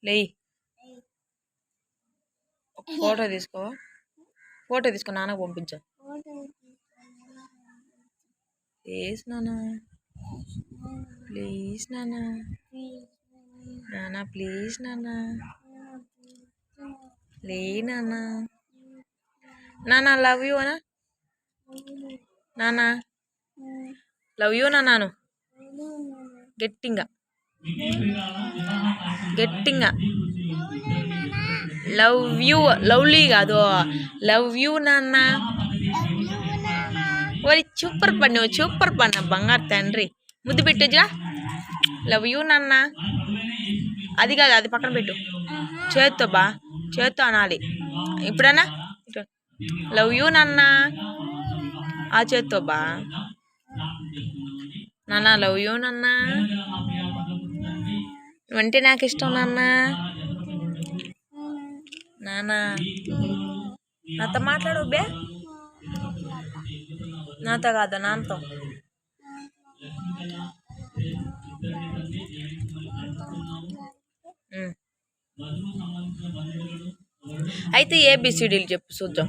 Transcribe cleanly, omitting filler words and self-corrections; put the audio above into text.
లేయి photo తీసుకో నాన్నకు పంపించు ప్లీజ్ నాన్న ప్లీజ్ నాన్న నాన్న ప్లీజ్ నాన్న లే నాన్న నాన్న లవ్ యూ అనా నాన్న లవ్ యూ నాన్న గట్టిగా లవ్ యూ లవ్లీ కాదు లవ్ యూ నాన్న ఓరి సూపర్ పన్ను బంగారు తండ్రి ముద్దు పెట్టుజా లవ్ యూ నాన్న అది కాదు అది పక్కన పెట్టు చేత్తో అనాలి ఇప్పుడన్నా లవ్ యూ నాన్న ఆ చేత్తో నాన్న లవ్ యూ నాన్న నువ్వంటే నాకు ఇష్టం నాన్న నాతో మాట్లాడు బే నాతో కాదు నాన్నతో అయితే ఏబిసిడీలు చెప్పు చూద్దాం